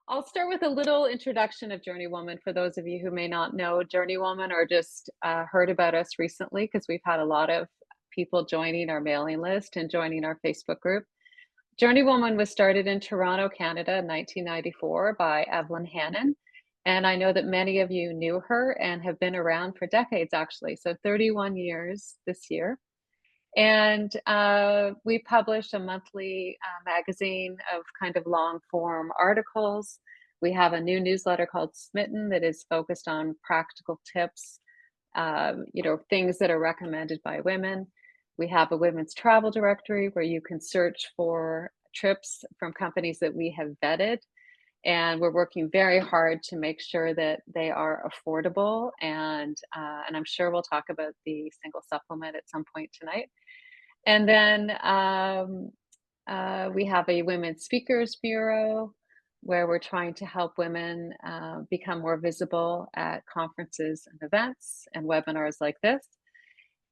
I'll start with a little introduction of JourneyWoman for those of you who may not know JourneyWoman or just heard about us recently, because we've had a lot of people joining our mailing list and joining our Facebook group. JourneyWoman was started in Toronto, Canada in 1994 by Evelyn Hannon. And I know that many of you knew her and have been around for decades, actually. So 31 years this year. And we publish a monthly magazine of kind of long form articles. We have a new newsletter called Smitten that is focused on practical tips, things that are recommended by women. We have a women's travel directory where you can search for trips from companies that we have vetted. And we're working very hard to make sure that they are affordable. And I'm sure we'll talk about the single supplement at some point tonight. And then we have a women's speakers bureau where we're trying to help women become more visible at conferences and events and webinars like this.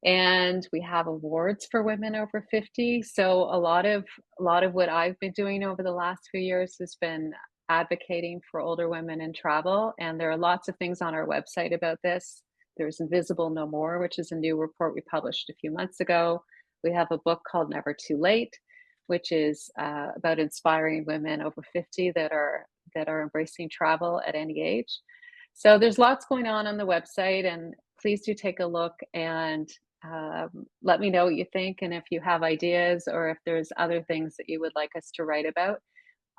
And we have awards for women over 50. So a lot of what I've been doing over the last few years has been advocating for older women in travel. And there are lots of things on our website about this. There's Invisible No More, which is a new report we published a few months ago. We have a book called Never Too Late, which is about inspiring women over 50 that are embracing travel at any age. So there's lots going on the website, and please do take a look and let me know what you think, and if you have ideas or if there's other things that you would like us to write about.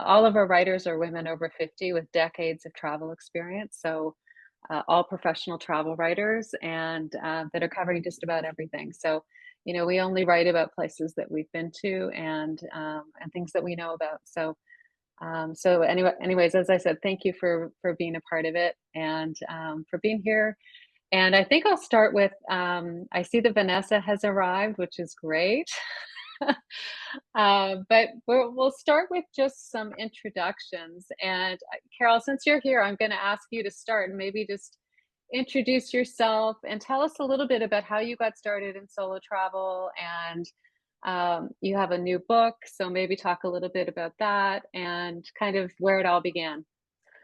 All of our writers are women over 50 with decades of travel experience. So all professional travel writers and that are covering just about everything. So, we only write about places that we've been to and things that we know about. So anyways, as I said, thank you for being a part of it and for being here. And I think I'll start with I see that Vanessa has arrived, which is great. But we'll start with just some introductions. And Carol, since you're here, I'm going to ask you to start and maybe just introduce yourself and tell us a little bit about how you got started in solo travel. And you have a new book, so maybe talk a little bit about that and kind of where it all began.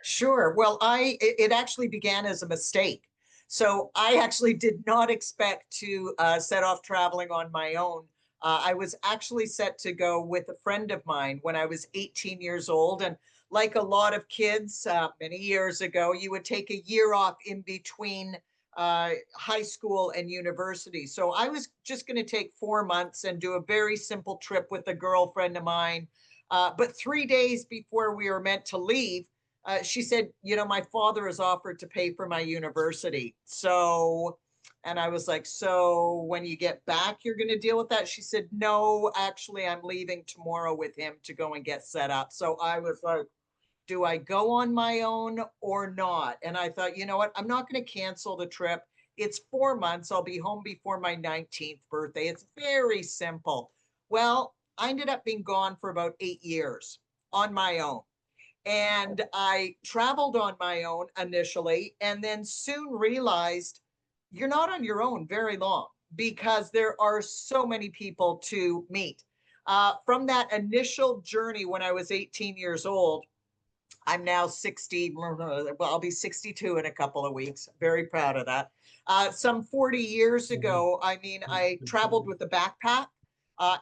Sure. Well, it actually began as a mistake. So I actually did not expect to set off traveling on my own. I was actually set to go with a friend of mine when I was 18 years old. And like a lot of kids many years ago, you would take a year off in between high school and university. So I was just going to take 4 months and do a very simple trip with a girlfriend of mine. But 3 days before we were meant to leave, she said, my father has offered to pay for my university. And I was like, so when you get back, you're going to deal with that? She said, no, actually, I'm leaving tomorrow with him to go and get set up. So I was like, do I go on my own or not? And I thought, you know what? I'm not going to cancel the trip. It's 4 months. I'll be home before my 19th birthday. It's very simple. Well, I ended up being gone for about 8 years on my own. And I traveled on my own initially, and then soon realized you're not on your own very long because there are so many people to meet. From that initial journey when I was 18 years old, I'm now 60. Well, I'll be 62 in a couple of weeks. Very proud of that. Some 40 years ago, I mean, I traveled with a backpack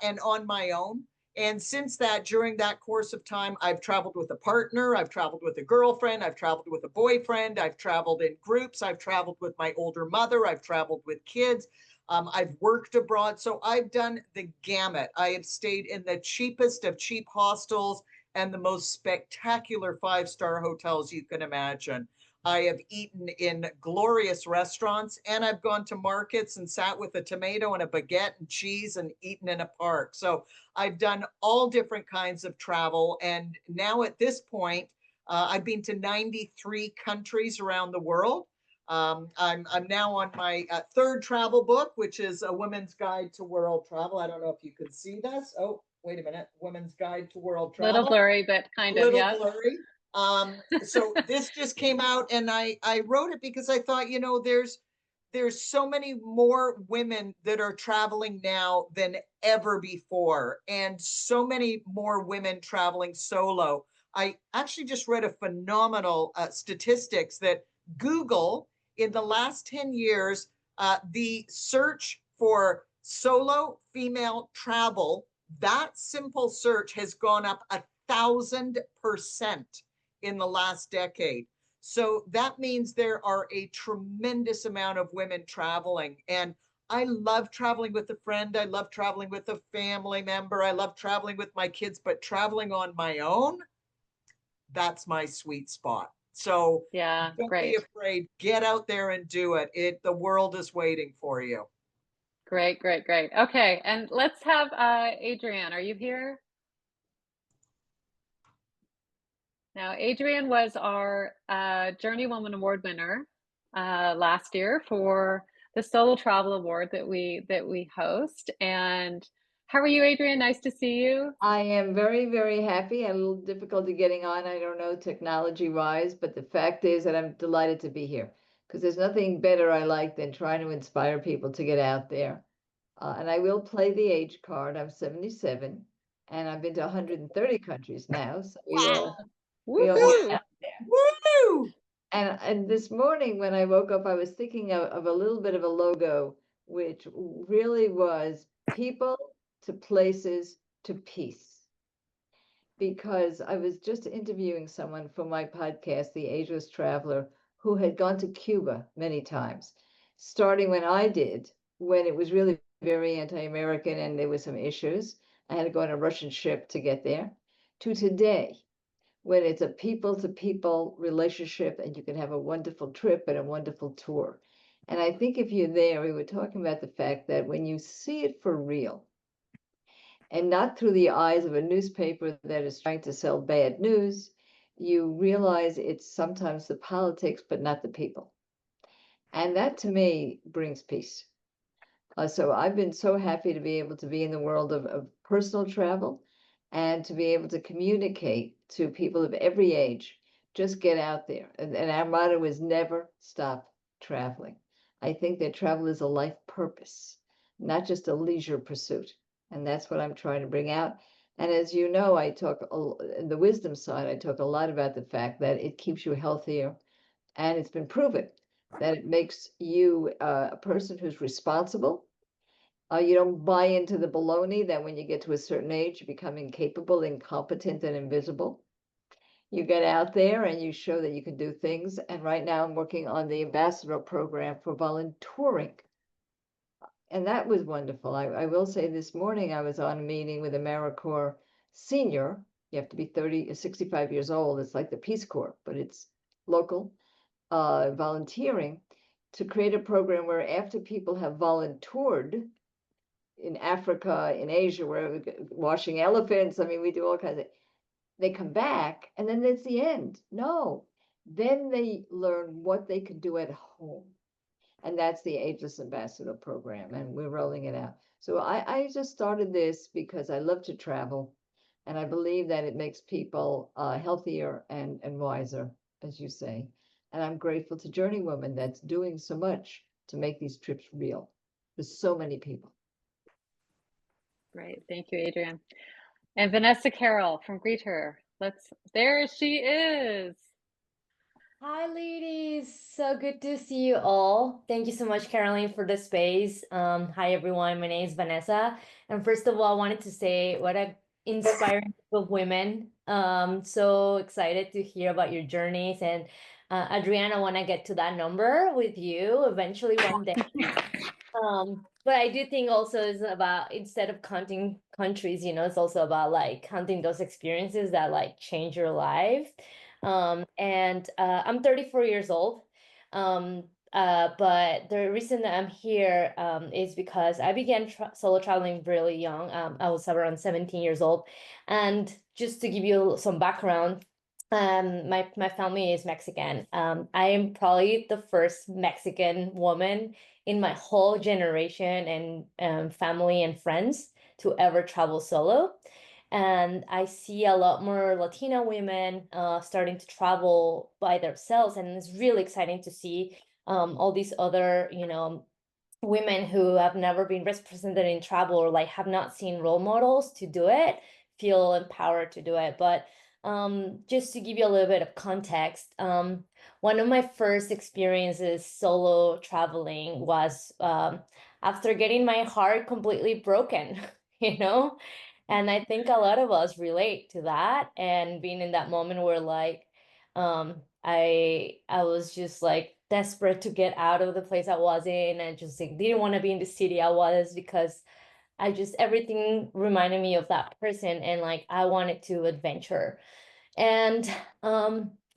and on my own. And since that, during that course of time, I've traveled with a partner, I've traveled with a girlfriend, I've traveled with a boyfriend, I've traveled in groups, I've traveled with my older mother, I've traveled with kids, I've worked abroad. So I've done the gamut. I have stayed in the cheapest of cheap hostels and the most spectacular five-star hotels you can imagine. I have eaten in glorious restaurants, and I've gone to markets and sat with a tomato and a baguette and cheese and eaten in a park. So I've done all different kinds of travel. And now at this point, I've been to 93 countries around the world. I'm now on my third travel book, which is A Woman's Guide to World Travel. I don't know if you can see this. Oh, wait a minute. Woman's Guide to World Little Travel. blurry, but A kind of, little yeah. blurry. So this just came out, and I wrote it because I thought, there's so many more women that are traveling now than ever before, and so many more women traveling solo. I actually just read a phenomenal statistics that Google in the last 10 years, the search for solo female travel, that simple search has gone up 1,000% in the last decade. So that means there are a tremendous amount of women traveling. And I love traveling with a friend. I love traveling with a family member. I love traveling with my kids, but traveling on my own, that's my sweet spot. So Yeah, don't be great. afraid. Get out there and do it. The world is waiting for you. Great, great, great. Okay, and let's have Adrienne. Are you here? Now, Adrienne was our JourneyWoman Award winner last year for the Solo Travel Award that we host. And how are you, Adrienne? Nice to see you. I am very, very happy. A little difficulty getting on, I don't know, technology-wise, but the fact is that I'm delighted to be here because there's nothing better I like than trying to inspire people to get out there. And I will play the age card. I'm 77, and I've been to 130 countries now, so Wow. we all get Woohoo! out there. Woo! And this morning when I woke up, I was thinking of a little bit of a logo, which really was people to places to peace. Because I was just interviewing someone for my podcast, The Ageless Traveler, who had gone to Cuba many times, starting when I did, when it was really very anti-American and there were some issues. I had to go on a Russian ship to get there, to today, when it's a people-to-people relationship and you can have a wonderful trip and a wonderful tour. And I think if you're there, we were talking about the fact that when you see it for real, and not through the eyes of a newspaper that is trying to sell bad news, you realize it's sometimes the politics, but not the people. And that to me brings peace. So I've been so happy to be able to be in the world of personal travel and to be able to communicate to people of every age. Just get out there. And our motto is never stop traveling. I think that travel is a life purpose, not just a leisure pursuit. And that's what I'm trying to bring out. And as you know, I talk in the wisdom side, I talk a lot about the fact that it keeps you healthier. And it's been proven that it makes you a person who's responsible. You don't buy into the baloney that when you get to a certain age, you become incapable, incompetent, and invisible. You get out there and you show that you can do things. And right now I'm working on the ambassador program for volunteering. And that was wonderful. I will say this morning I was on a meeting with AmeriCorps Senior. You have to be 65 years old. It's like the Peace Corps, but it's local volunteering to create a program where after people have volunteered in Africa, in Asia, where washing elephants, I mean, we do all kinds of, they come back and then it's the end. No, then they learn what they can do at home. And that's the Ageless Ambassador program, and we're rolling it out. So I just started this because I love to travel, and I believe that it makes people healthier and wiser, as you say. And I'm grateful to JourneyWoman that's doing so much to make these trips real for so many people. Great. Thank you, Adrienne. And Vanessa Carroll from Greether. There she is. Hi, ladies. So good to see you all. Thank you so much, Caroline, for the space. Hi, everyone. My name is Vanessa. And first of all, I wanted to say what an inspiring group of women. So excited to hear about your journeys. And Adriana, I want to get to that number with you eventually one day. But I do think also is about instead of counting countries, it's also about like counting those experiences that like change your life. And I'm 34 years old. But the reason that I'm here is because I began solo traveling really young. I was around 17 years old. And just to give you some background, my family is Mexican. I am probably the first Mexican woman in my whole generation and family and friends to ever travel solo. And I see a lot more Latina women starting to travel by themselves, and it's really exciting to see all these other, women who have never been represented in travel or like have not seen role models to do it, feel empowered to do it. But just to give you a little bit of context, one of my first experiences solo traveling was after getting my heart completely broken, you know? And I think a lot of us relate to that, and being in that moment where like I was just like desperate to get out of the place I was in, and just like didn't want to be in the city I was, because I just everything reminded me of that person, and like I wanted to adventure. And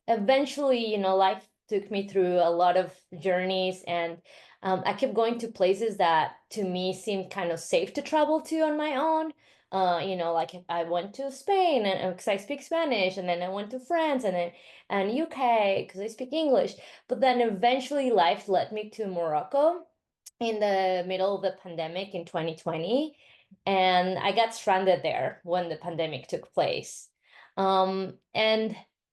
eventually, you know, life took me through a lot of journeys, and I kept going to places that to me seemed kind of safe to travel to on my own. You know, like I went to Spain and because I speak Spanish, and then I went to France, and UK because I speak English. But then eventually life led me to Morocco in the middle of the pandemic in 2020, and I got stranded there when the pandemic took place. And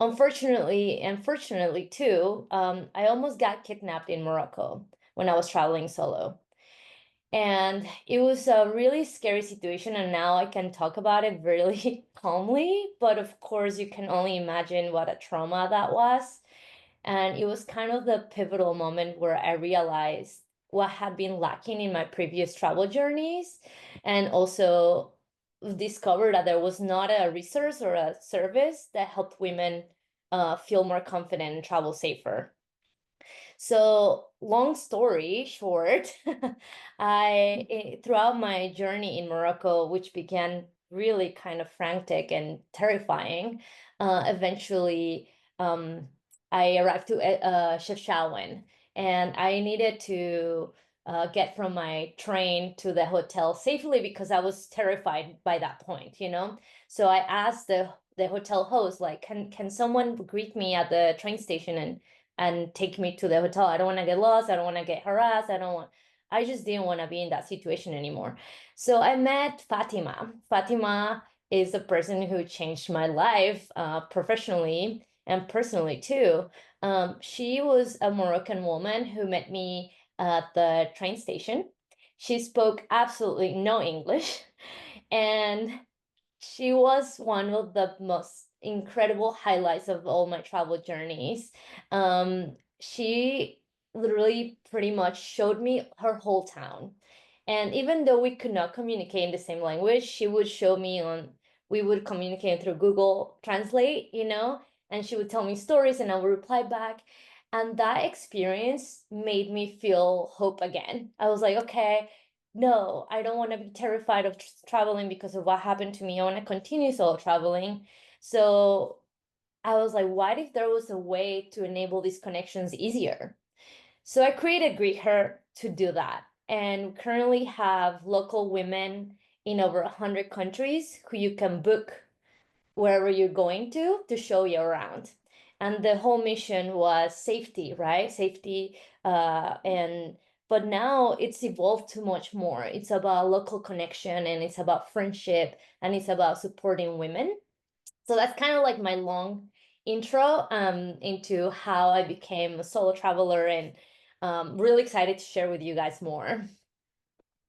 unfortunately too, I almost got kidnapped in Morocco when I was traveling solo. And it was a really scary situation, and now I can talk about it really calmly, but of course you can only imagine what a trauma that was. And it was kind of the pivotal moment where I realized what had been lacking in my previous travel journeys, and also discovered that there was not a resource or a service that helped women feel more confident and travel safer. So, long story short, throughout my journey in Morocco, which began really kind of frantic and terrifying, eventually um, I arrived to Chefchaouen, and I needed to get from my train to the hotel safely because I was terrified by that point, you know? So I asked the hotel host, like, can someone greet me at the train station and take me to the hotel? I don't want to get lost. I don't want to get harassed. I just didn't want to be in that situation anymore. So I met Fatima. Fatima is a person who changed my life professionally and personally too. She was a Moroccan woman who met me at the train station. She spoke absolutely no English. And she was one of the most incredible highlights of all my travel journeys. She literally pretty much showed me her whole town. And even though we could not communicate in the same language, she would show me we would communicate through Google Translate, you know, and she would tell me stories and I would reply back. And that experience made me feel hope again. I was like, okay, no, I don't want to be terrified of traveling because of what happened to me. I want to continue solo traveling. So I was like, what if there was a way to enable these connections easier? So I created Greether to do that. And currently have local women in over 100 countries who you can book wherever you're going to show you around. And the whole mission was safety, right? Safety, and but now it's evolved to much more. It's about local connection, and it's about friendship, and it's about supporting women. So that's kind of like my long intro into how I became a solo traveler, and really excited to share with you guys more.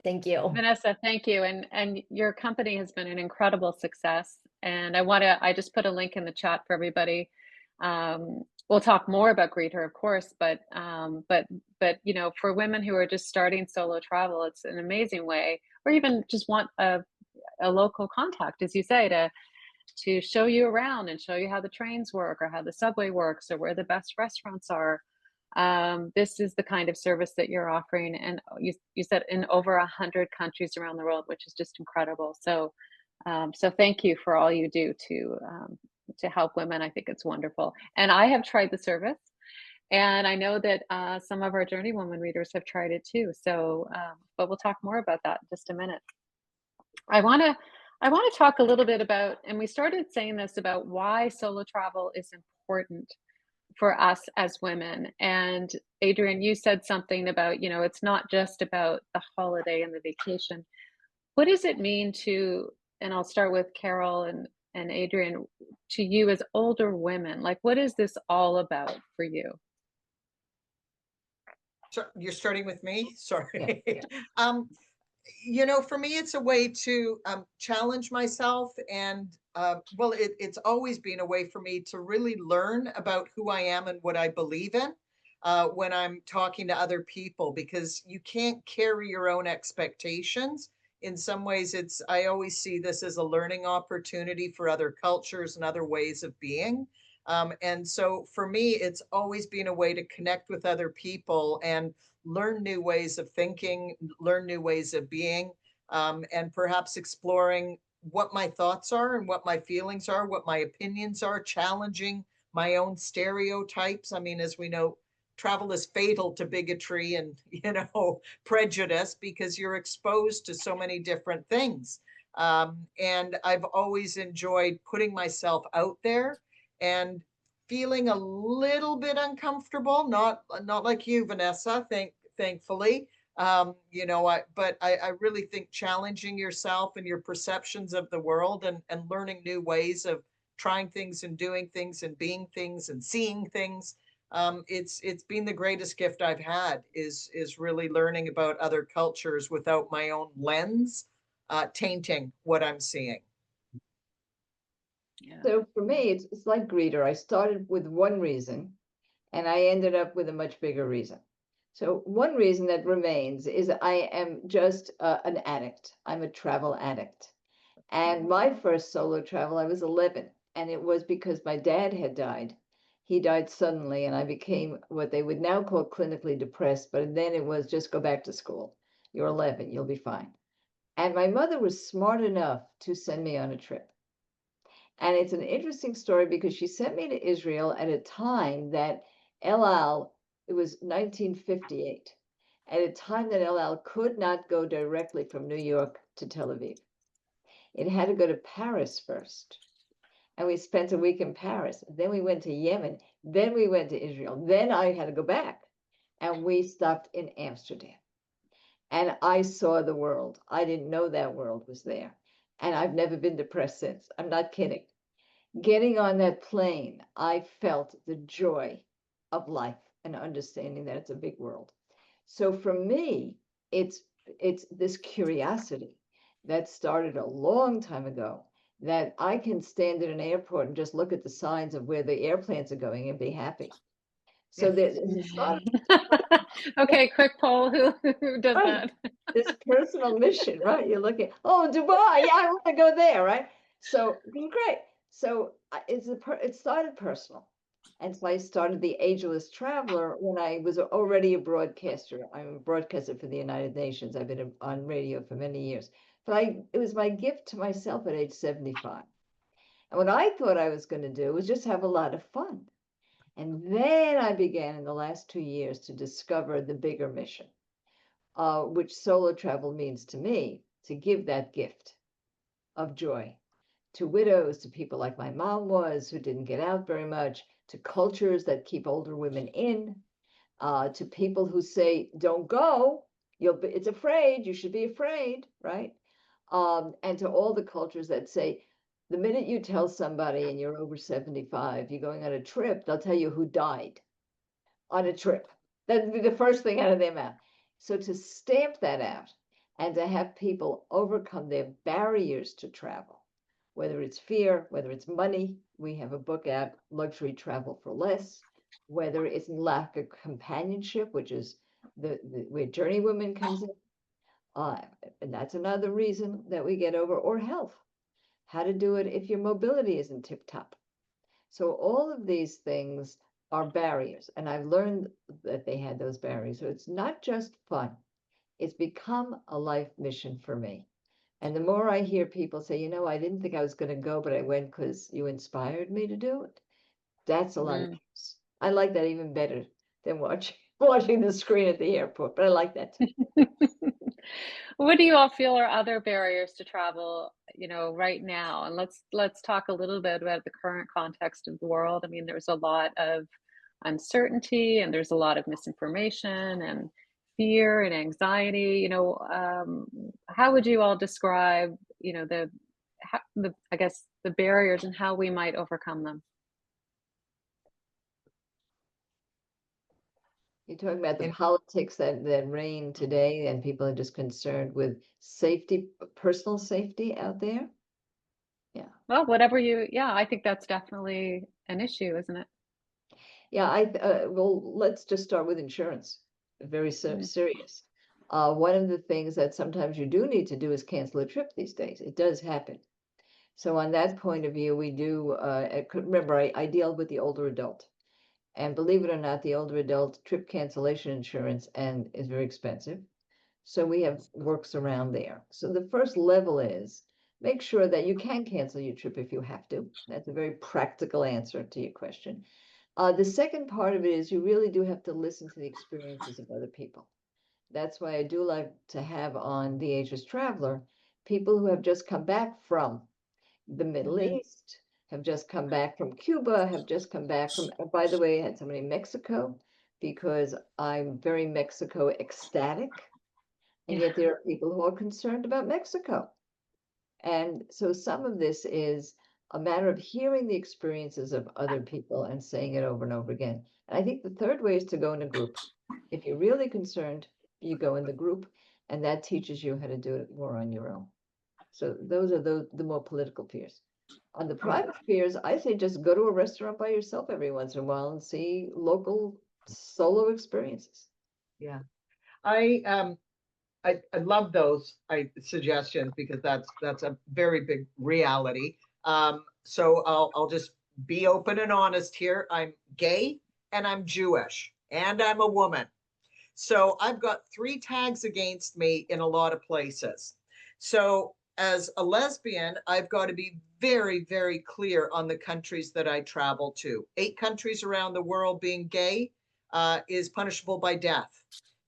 Thank you. Vanessa, thank you. And your company has been an incredible success. And I just put a link in the chat for everybody. We'll talk more about Greether, of course, but you know, for women who are just starting solo travel, it's an amazing way, or even just want a local contact, as you say, to show you around and show you how the trains work or how the subway works or where the best restaurants are. This is the kind of service that you're offering, and you said in over 100 countries around the world, which is just incredible. So, so thank you for all you do to help women. I think it's wonderful, and I have tried the service, and I know that some of our JourneyWoman readers have tried it too. So, but we'll talk more about that in just a minute. I want to talk a little bit about, and we started saying this about why solo travel is important for us as women. And Adrian, you said something about, you know, it's not just about the holiday and the vacation. What does it mean to, and I'll start with Carol and Adrian, to you as older women? Like, what is this all about for you? So you're starting with me? Sorry. Yeah. You know, for me, it's a way to challenge myself. And well, it's always been a way for me to really learn about who I am and what I believe in when I'm talking to other people, because you can't carry your own expectations. In some ways, I always see this as a learning opportunity for other cultures and other ways of being. And so for me, it's always been a way to connect with other people and learn new ways of thinking, learn new ways of being, and perhaps exploring what my thoughts are and what my feelings are, what my opinions are, challenging my own stereotypes. I mean, as we know, travel is fatal to bigotry and, prejudice, because you're exposed to so many different things. And I've always enjoyed putting myself out there and feeling a little bit uncomfortable, not like you, Vanessa, thankfully. I really think challenging yourself and your perceptions of the world, and learning new ways of trying things and doing things and being things and seeing things. It's been the greatest gift I've had, is really learning about other cultures without my own lens tainting what I'm seeing. Yeah. So for me, it's like Greether. I started with one reason and I ended up with a much bigger reason. So one reason that remains is I am just an addict. I'm a travel addict. And my first solo travel, I was 11, and it was because my dad had died. He died suddenly, and I became what they would now call clinically depressed, but then it was just go back to school. You're 11, you'll be fine. And my mother was smart enough to send me on a trip. And it's an interesting story because she sent me to Israel at a time that El Al, it was 1958, at a time that El Al could not go directly from New York to Tel Aviv. It had to go to Paris first. And we spent a week in Paris. Then we went to Yemen. Then we went to Israel. Then I had to go back. And we stopped in Amsterdam. And I saw the world. I didn't know that world was there. And I've never been depressed since. I'm not kidding. Getting on that plane, I felt the joy of life and understanding that it's a big world. So for me, it's this curiosity that started a long time ago, that I can stand at an airport and just look at the signs of where the airplanes are going and be happy. So there's it's not Okay, quick poll. Who does right. that? This personal mission, right? You're looking, oh, Dubai, yeah, I want to go there, right? So great. So it started personal. And so I started the Ageless Traveler when I was already a broadcaster. I'm a broadcaster for the United Nations. I've been on radio for many years. But it was my gift to myself at age 75. And what I thought I was going to do was just have a lot of fun. And then I began in the last 2 years to discover the bigger mission, which solo travel means to me, to give that gift of joy to widows, to people like my mom was, who didn't get out very much, to cultures that keep older women in, to people who say, don't go, it's afraid, you should be afraid, right? And to all the cultures that say, the minute you tell somebody and you're over 75, you're going on a trip, they'll tell you who died on a trip. That'd be the first thing out of their mouth. So to stamp that out and to have people overcome their barriers to travel, whether it's fear, whether it's money, we have a book out, Luxury Travel for Less, whether it's lack of companionship, which is where JourneyWoman comes in. And that's another reason that we get over, or health, how to do it if your mobility isn't tip top. So all of these things are barriers, and I've learned that they had those barriers. So it's not just fun, it's become a life mission for me. And the more I hear people say, I didn't think I was going to go, but I went because you inspired me to do it, that's a lot of juice. I like that even better than watching the screen at the airport, but I like that too. What do you all feel are other barriers to travel, right now? And let's talk a little bit about the current context of the world. I mean, there's a lot of uncertainty and there's a lot of misinformation and fear and anxiety. How would you all describe, I guess the barriers and how we might overcome them? You're talking about the And politics that reign today, and people are just concerned with safety, personal safety out there. Yeah. Well, whatever yeah, I think that's definitely an issue, isn't it? Yeah, well, let's just start with insurance. Very Mm, serious. One of the things that sometimes you do need to do is cancel a trip these days. It does happen. So on that point of view, we do, remember, I deal with the older adult. And believe it or not, the older adult trip cancellation insurance and is very expensive. So we have works around there. So the first level is make sure that you can cancel your trip if you have to. That's a very practical answer to your question. The second part of it is you really do have to listen to the experiences of other people. That's why I do like to have on the Ageless Traveler people who have just come back from the Middle mhm. East, have just come back from Cuba, have just come back from, by the way, I had somebody in Mexico because I'm very Mexico ecstatic. And Yeah. yet there are people who are concerned about Mexico. And so some of this is a matter of hearing the experiences of other people and saying it over and over again. And I think the third way is to go in a group. If you're really concerned, you go in the group, and that teaches you how to do it more on your own. So those are the more political fears. On the yeah, private fears, I say just go to a restaurant by yourself every once in a while and see local solo experiences. yeah. I love those suggestions because that's a very big reality. So I'll just be open and honest here. I'm gay and I'm Jewish and I'm a woman. So I've got 3 tags against me in a lot of places. So as a lesbian, I've got to be very, very clear on the countries that I travel to. 8 countries around the world, being gay is punishable by death.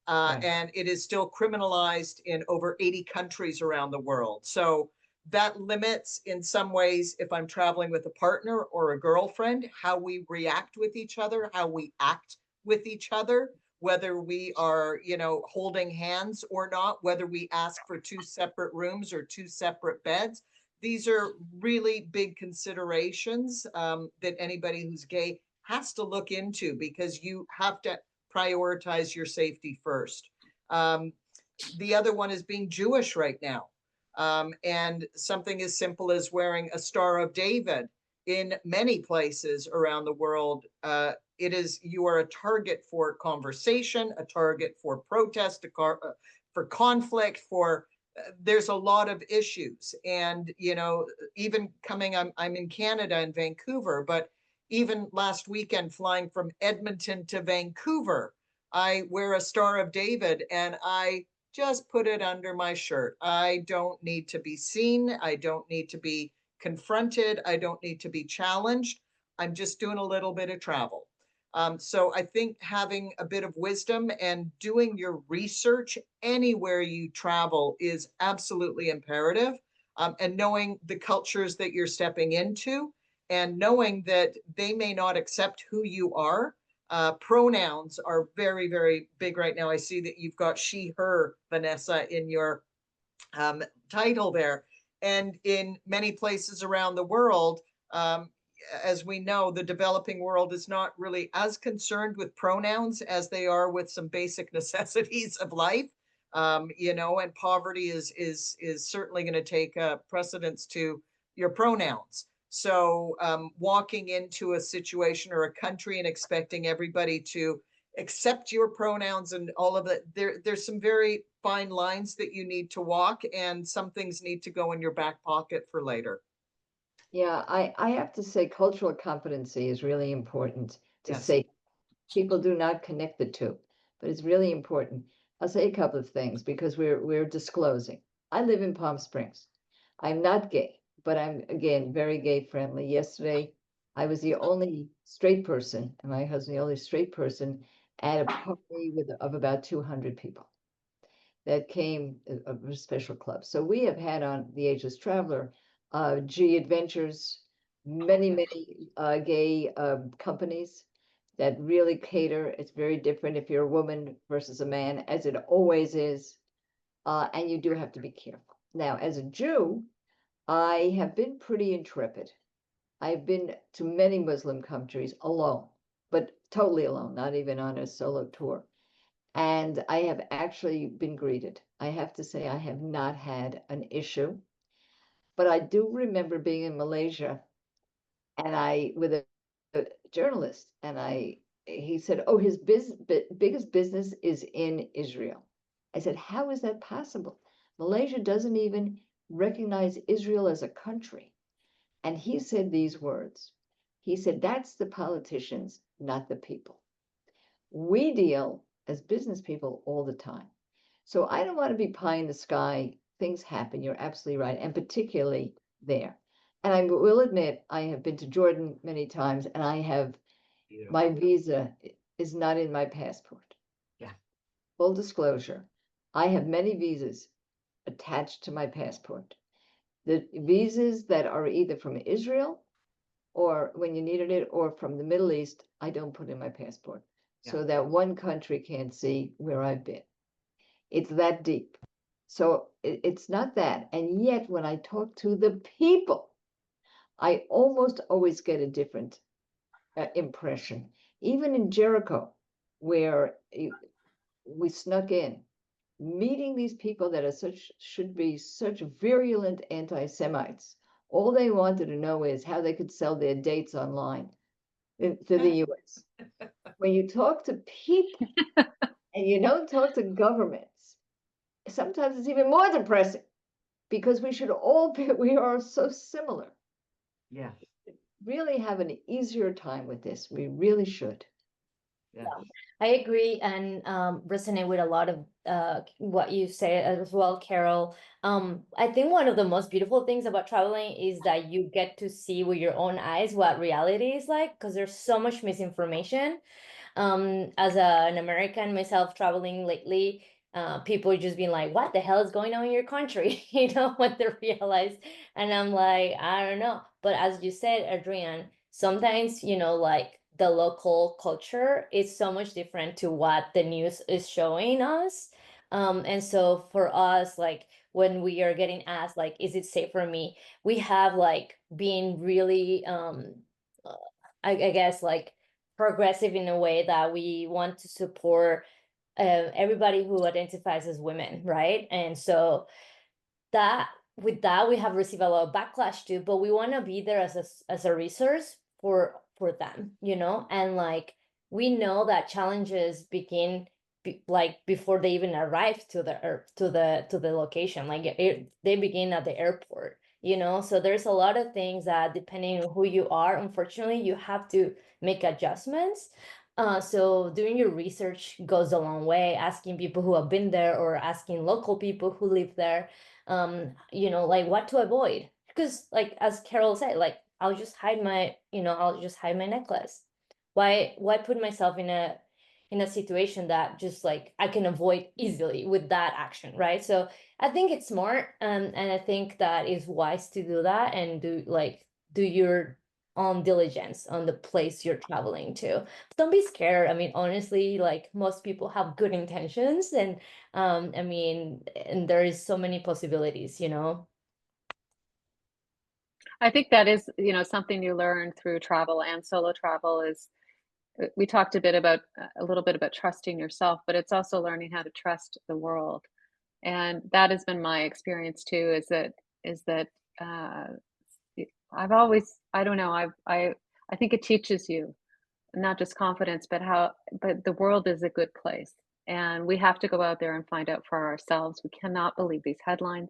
Right. And it is still criminalized in over 80 countries around the world. So that limits, in some ways, if I'm traveling with a partner or a girlfriend, how we react with each other, how we act with each other, whether we are, holding hands or not, whether we ask for 2 separate rooms or 2 separate beds. These are really big considerations that anybody who's gay has to look into, because you have to prioritize your safety first. Um, the other one is being Jewish right now. And something as simple as wearing a Star of David in many places around the world, you are a target for conversation, a target for protest, for conflict, there's a lot of issues. And, even I'm in Canada, in Vancouver, but even last weekend, flying from Edmonton to Vancouver, I wear a Star of David and I just put it under my shirt. I don't need to be seen. I don't need to be confronted. I don't need to be challenged. I'm just doing a little bit of travel. So I think having a bit of wisdom and doing your research anywhere you travel is absolutely imperative. And knowing the cultures that you're stepping into, and knowing that they may not accept who you are. Pronouns are very, very big right now. I see that you've got she, her, Vanessa, in your title there. And in many places around the world, as we know, the developing world is not really as concerned with pronouns as they are with some basic necessities of life. And poverty is certainly going to take precedence to your pronouns. So walking into a situation or a country and expecting everybody to accept your pronouns and all of that, there's some very fine lines that you need to walk, and some things need to go in your back pocket for later. Yeah, I have to say cultural competency is really important to Yes. say. People do not connect the two, but it's really important. I'll say a couple of things because we're disclosing. I live in Palm Springs. I'm not gay, but I'm again very gay friendly. Yesterday, I was the only straight person, and my husband the only straight person at a party of about 200 people that came of a special club. So we have had on the Ageless Traveler, G Adventures, many gay companies that really cater. It's very different if you're a woman versus a man, as it always is. And you do have to be careful. Now, as a Jew, I have been pretty intrepid. I've been to many Muslim countries alone, but totally alone, not even on a solo tour. And I have actually been greeted. I have to say, I have not had an issue. But I do remember being in Malaysia and with a journalist, and he said, "Oh, his biggest business is in Israel." I said, "How is that possible? Malaysia doesn't even recognize Israel as a country." And he said these words. He said, "That's the politicians, not the people. We deal as business people all the time." So I don't want to be pie in the sky. Things happen. You're absolutely right. And particularly there. And I will admit, I have been to Jordan many times, and my visa is not in my passport. Yeah. Full disclosure, I have many visas attached to my passport. The visas that are either from Israel or when you needed it, or from the Middle East, I don't put in my passport. Yeah. So that one country can't see where I've been. It's that deep. So it's not that. And yet, when I talk to the people, I almost always get a different impression. Even in Jericho, where we snuck in, meeting these people that are should be such virulent anti-Semites. All they wanted to know is how they could sell their dates online to the US. When you talk to people and you don't talk to governments, sometimes it's even more depressing because we are so similar. Yeah. Really have an easier time with this. We really should. Yeah. I agree and resonate with a lot of what you say as well, Carol. I think one of the most beautiful things about traveling is that you get to see with your own eyes what reality is like, because there's so much misinformation. As an American myself traveling lately, people just being like, what the hell is going on in your country? When they realize, and I'm like, I don't know. But as you said, Adrienne, sometimes, like the local culture is so much different to what the news is showing us. And so for us, like when we are getting asked, like, is it safe for me? We have like been really, I guess, like progressive in a way that we want to support everybody who identifies as women, right? And so that with that we have received a lot of backlash too, but we want to be there as a resource for them, and like we know that challenges begin like before they even arrive to the location, like they begin at the airport, so there's a lot of things that depending on who you are, unfortunately you have to make adjustments. So doing your research goes a long way, asking people who have been there or asking local people who live there, like what to avoid. Because like as Carol said, like I'll just hide my necklace. Why put myself in a situation that just like I can avoid easily with that action, right? So I think it's smart, and I think that is wise to do that and do your own diligence on the place you're traveling to. But don't be scared. I mean, honestly, like most people have good intentions, and I mean, and there is so many possibilities. I think that is, something you learn through travel and solo travel is we talked a little bit about trusting yourself, but it's also learning how to trust the world. And that has been my experience too, is that uh, I've always, I don't know, I think it teaches you not just confidence, but the world is a good place. And we have to go out there and find out for ourselves. We cannot believe these headlines.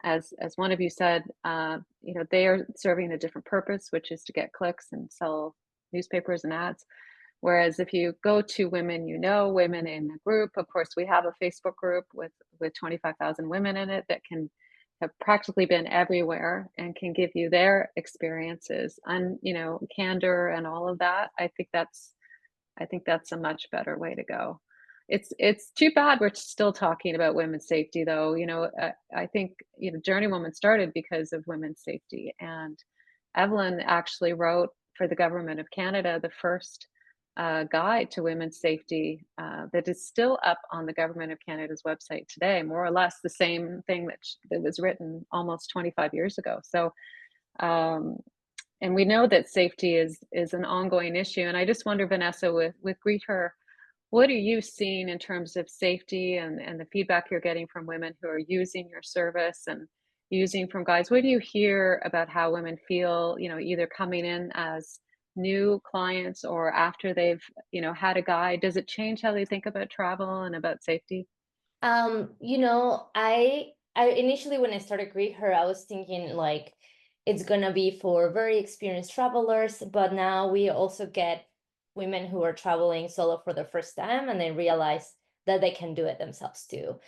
As one of you said, they are serving a different purpose, which is to get clicks and sell newspapers and ads. Whereas if you go to women in a group, of course, we have a Facebook group with 25,000 women in it that can have practically been everywhere and can give you their experiences and, candor and all of that. I think that's a much better way to go. It's too bad we're still talking about women's safety, though. I think JourneyWoman started because of women's safety, and Evelyn actually wrote for the government of Canada the first guide to women's safety that is still up on the government of Canada's website today, more or less the same thing that was written almost 25 years ago. So um, and we know that safety is an ongoing issue. And I just wonder, Vanessa, with Greether, what are you seeing in terms of safety and the feedback you're getting from women who are using your service and using from guys? What do you hear about how women feel, either coming in as new clients or after they've, had a guide? Does it change how they think about travel and about safety? I initially when I started Greether, I was thinking like it's gonna be for very experienced travelers, but now we also get women who are traveling solo for the first time and they realize that they can do it themselves too.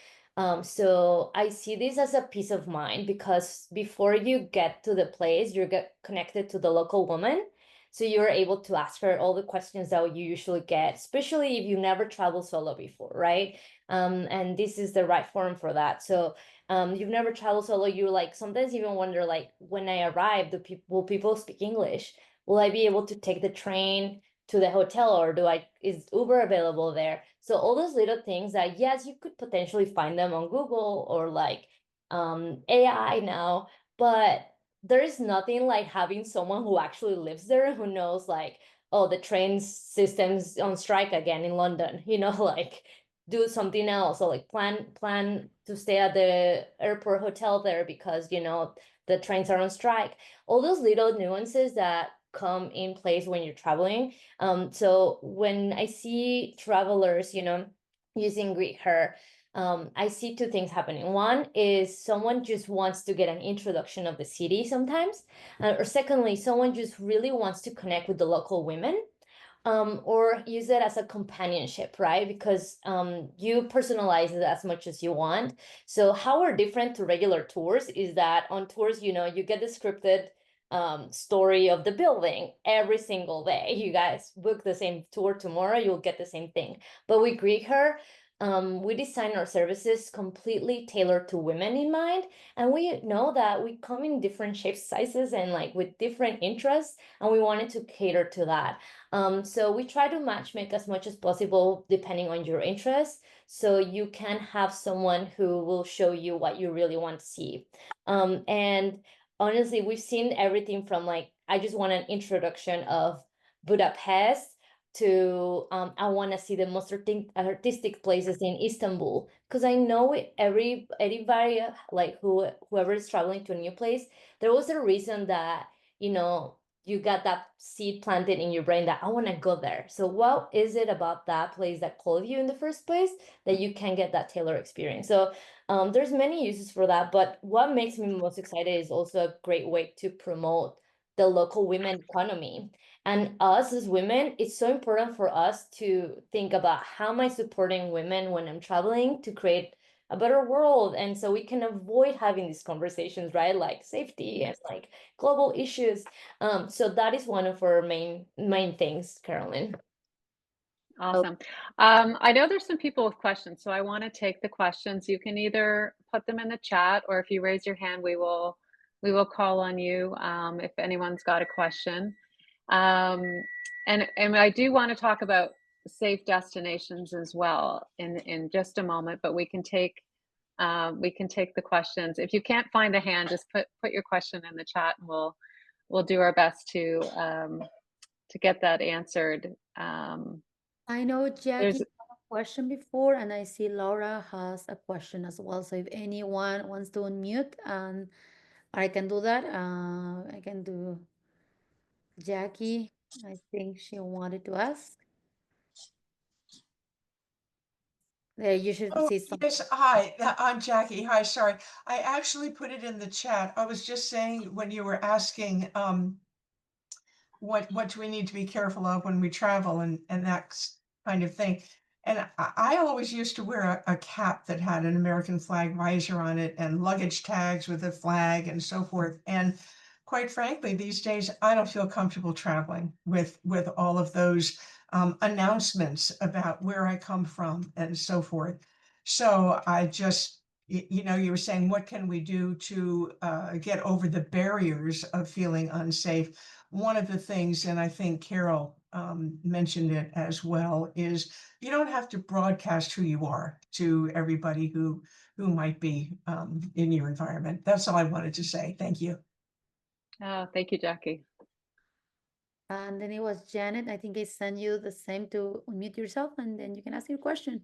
So I see this as a peace of mind because before you get to the place, you get connected to the local woman. So you're able to ask her all the questions that you usually get, especially if you never traveled solo before, right? And this is the right forum for that. So you've never traveled solo, you like sometimes even wonder like when I arrive, will people speak English? Will I be able to take the train to the hotel, or is Uber available there? So all those little things that yes, you could potentially find them on Google or like AI now, but there is nothing like having someone who actually lives there who knows like, oh, the train system's on strike again in London, like do something else or like plan to stay at the airport hotel there because the trains are on strike. All those little nuances that come in place when you're traveling. So when I see travelers using Greether, I see two things happening. One is someone just wants to get an introduction of the city sometimes, or secondly, someone just really wants to connect with the local women, or use it as a companionship, right? Because you personalize it as much as you want. So how we're different to regular tours is that on tours, you get the scripted story of the building every single day. You guys book the same tour tomorrow, you'll get the same thing. But we Greether, we design our services completely tailored to women in mind. And we know that we come in different shapes, sizes, and like with different interests, and we wanted to cater to that. So we try to make as much as possible depending on your interests, so you can have someone who will show you what you really want to see. And honestly, we've seen everything from like, I just want an introduction of Budapest to I want to see the most artistic places in Istanbul, because I know everybody like whoever is traveling to a new place, there was a reason that you got that seed planted in your brain that I want to go there. So what is it about that place that called you in the first place that you can get that Taylor experience? So there's many uses for that, but what makes me most excited is also a great way to promote the local women economy. And us as women, it's so important for us to think about how am I supporting women when I'm traveling to create a better world. And so we can avoid having these conversations, right? Like safety and like global issues. So that is one of our main things, Carolyn. Awesome. I know there's some people with questions, so I want to take the questions. You can either put them in the chat, or if you raise your hand, we will call on you if anyone's got a question. And I do want to talk about safe destinations as well in just a moment, but we can take the questions. If you can't find a hand, just put your question in the chat, and we'll do our best to get that answered. I know Jackie There's had a question before, and I see Laura has a question as well. So if anyone wants to unmute, and I can do that. I can do Jackie. I think she wanted to ask. There, you should Oh, see some. yes. Hi, I'm Jackie. Hi, sorry. I actually put it in the chat. I was just saying when you were asking what do we need to be careful of when we travel and that kind of thing. And I always used to wear a cap that had an American flag visor on it and luggage tags with a flag and so forth. And quite frankly, these days I don't feel comfortable traveling with all of those announcements about where I come from and so forth. So I just, you were saying, what can we do to get over the barriers of feeling unsafe? One of the things, and I think Carol mentioned it as well, is you don't have to broadcast who you are to everybody who might be in your environment. That's all I wanted to say. Thank you. Oh, thank you, Jackie. And then it was Janet. I think I sent you the same to unmute yourself, and then you can ask your question.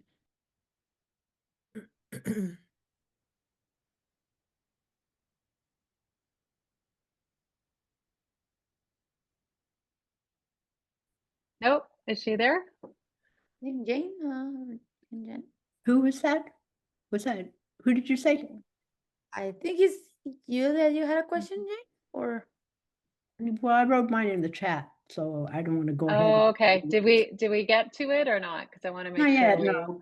Nope. Is she there? And Jane, and Jen. Who was that? Was that, who did you say? I think it's you that you had a question, Jane, or Well, I wrote mine in the chat, so I don't want to go ahead. Oh, okay. Did we get to it or not? Because I want to make Not sure yet, we. no.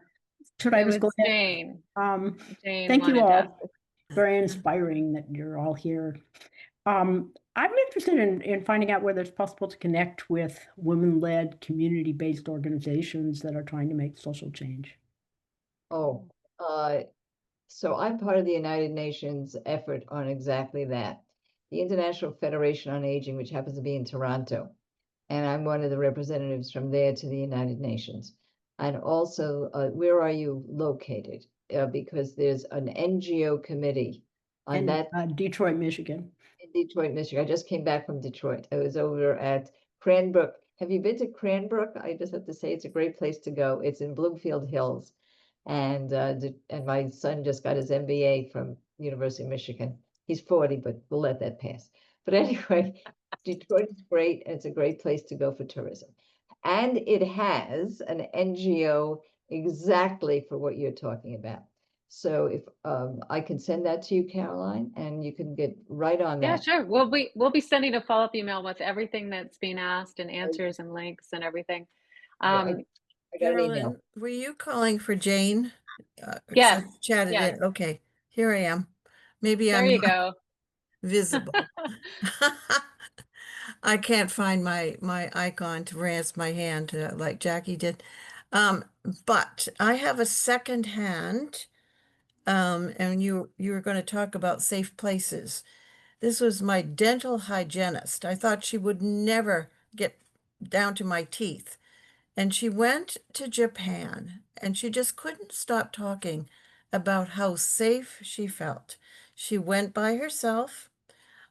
Should I It just go was ahead? Jane. Jane Thank you wanted to ask. all. Very inspiring that you're all here. I'm interested in finding out whether it's possible to connect with women-led, community-based organizations that are trying to make social change. Oh, so I'm part of the United Nations effort on exactly that. The International Federation on Aging, which happens to be in Toronto. And I'm one of the representatives from there to the United Nations. And also, where are you located? Because there's an NGO committee on In that Detroit, Michigan. in Detroit, Michigan. I just came back from Detroit. I was over at Cranbrook. Have you been to Cranbrook? I just have to say it's a great place to go. It's in Bloomfield Hills. And my son just got his MBA from University of Michigan. He's 40, but we'll let that pass. But anyway, Detroit is great, and it's a great place to go for tourism. And it has an NGO exactly for what you're talking about. So if I can send that to you, Caroline, and you can get right on Yeah, that. sure. We'll be sending a follow-up email with everything that's being asked and answers and links and everything. I got an email. Carolyn, were you calling for Jane? Yes, I chatted yes. it. Okay, here I am. Maybe There I'm you not go. visible. I can't find my icon to raise my hand like Jackie did. But I have a second hand, and you were going to talk about safe places. This was my dental hygienist. I thought she would never get down to my teeth. And she went to Japan and she just couldn't stop talking about how safe she felt. She went by herself.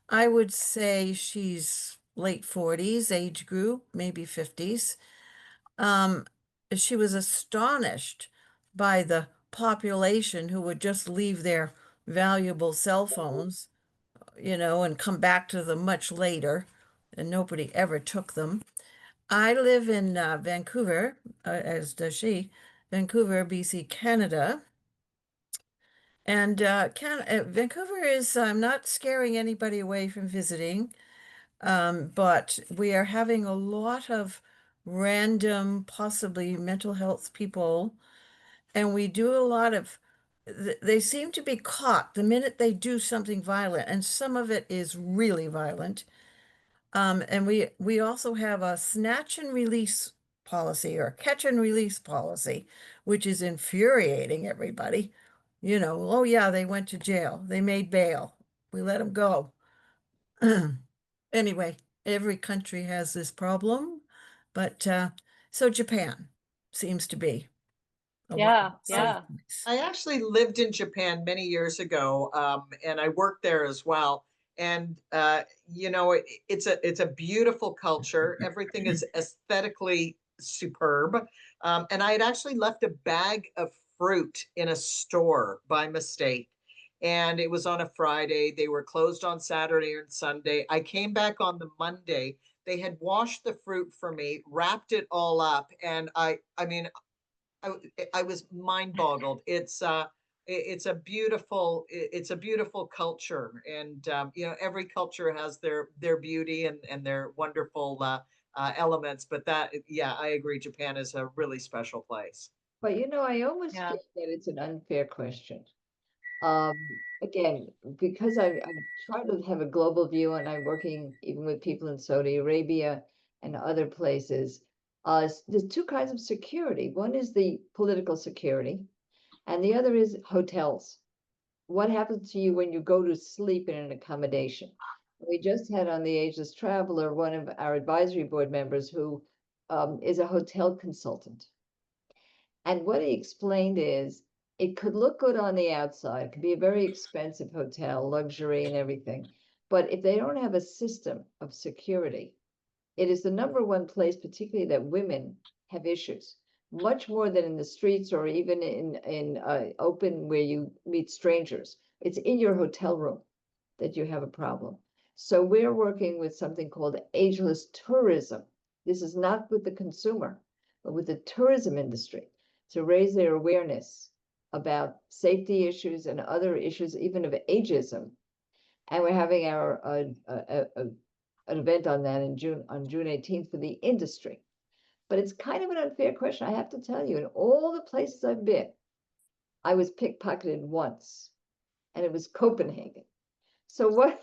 I would say she's late 40s, age group, maybe 50s. Um, she was astonished by the population who would just leave their valuable cell phones, and come back to them much later, and nobody ever took them. I live in Vancouver, as does she, Vancouver, BC, Canada. And Vancouver is not scaring anybody away from visiting, but we are having a lot of random, possibly mental health people. And we do a lot of, they seem to be caught the minute they do something violent, and some of it is really violent. And we also have a snatch and release policy or catch and release policy, which is infuriating everybody. Oh yeah, they went to jail. They made bail. We let them go. Anyway, every country has this problem, but so Japan seems to be a Yeah, safe yeah. place. I actually lived in Japan many years ago, and I worked there as well. And it's a beautiful culture. Everything is aesthetically superb. And I had actually left a bag of fruit in a store by mistake. And it was on a Friday. They were closed on Saturday and Sunday. I came back on the Monday. They had washed the fruit for me, wrapped it all up, and I mean, I was mind boggled. It's a beautiful culture, and every culture has their beauty and their wonderful elements. But yeah, I agree. Japan is a really special place. But I almost Yeah. feel that it's an unfair question. Um, Again, because I try to have a global view and I'm working even with people in Saudi Arabia and other places. There's two kinds of security. One is the political security, and the other is hotels. What happens to you when you go to sleep in an accommodation? We just had on the Ageless Traveler one of our advisory board members who is a hotel consultant. And what he explained is it could look good on the outside. It could be a very expensive hotel, luxury and everything. But if they don't have a system of security, it is the #1 place, particularly that women have issues, much more than in the streets or even in open where you meet strangers. It's in your hotel room that you have a problem. So we're working with something called ageless tourism. This is not with the consumer, but with the tourism industry to raise their awareness about safety issues and other issues, even of ageism. And we're having our an event on that in June, on June 18th for the industry. But it's kind of an unfair question. I have to tell you, in all the places I've been, I was pickpocketed once, and it was Copenhagen. So what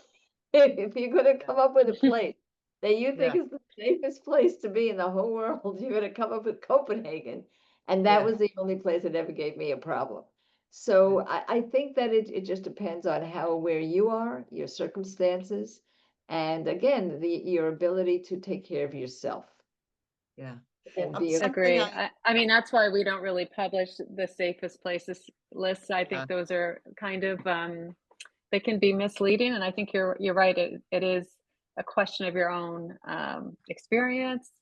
if you're going to come up with a place that you think Yeah. is the safest place to be in the whole world, you're going to come up with Copenhagen. And that Yeah. was the only place that ever gave me a problem. So I think that it just depends on how aware you are, your circumstances, and again, your ability to take care of yourself. Yeah. And be a, Something Agree. I, I mean, that's why we don't really publish the safest places lists. I think Yeah. those are kind of they can be misleading, and I think you're right. It is a question of your own experience,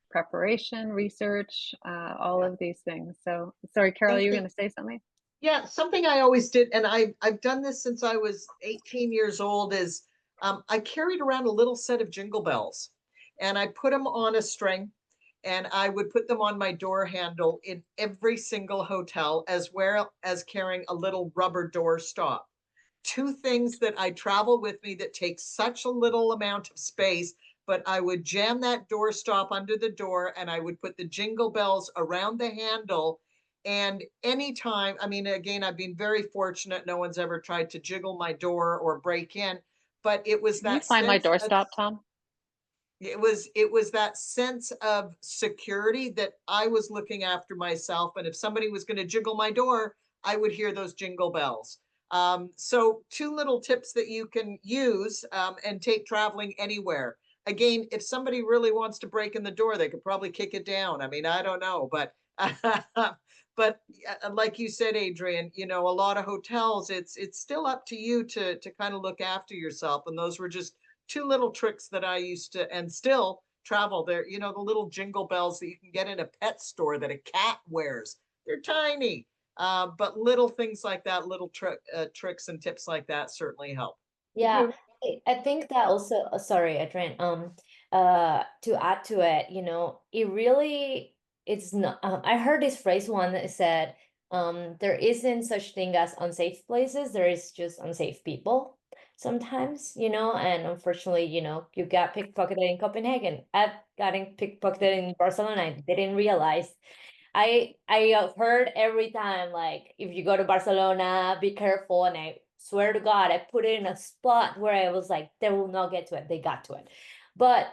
preparation, research, all of these things. So, sorry, Carol, you were going to say something? yeah, something I always did, and I've done this since I was 18 years old, is I carried around a little set of jingle bells, and I put them on a string, and I would put them on my door handle in every single hotel, as well as carrying a little rubber door stop. Two things that I travel with me that take such a little amount of space, but I would jam that door stop under the door, and I would put the jingle bells around the handle. And anytime, I mean, again, I've been very fortunate. No one's ever tried to jiggle my door or break in, but it was Can you that find my sense of, doorstop, Tom? it was that sense of security that I was looking after myself. And if somebody was going to jiggle my door, I would hear those jingle bells. So two little tips that you can use and take traveling anywhere. Again, if somebody really wants to break in the door, they could probably kick it down. I mean, I don't know, but but like you said, Adrian, you know, a lot of hotels, it's still up to you to kind of look after yourself. And those were just two little tricks that I used to, and still travel there. You know, the little jingle bells that you can get in a pet store that a cat wears. They're tiny. But little things like that, little tricks and tips like that certainly help. Yeah, I think that also, sorry, Adrian, to add to it, you know, it really, it's not, I heard this phrase one that said, there isn't such thing as unsafe places, there is just unsafe people sometimes, you know, and unfortunately, you know, you got pickpocketed in Copenhagen. I've gotten pickpocketed in Barcelona. I didn't realize. I have heard every time, like, if you go to Barcelona, be careful. And I swear to God, I put it in a spot where I was like, they will not get to it. They got to it. But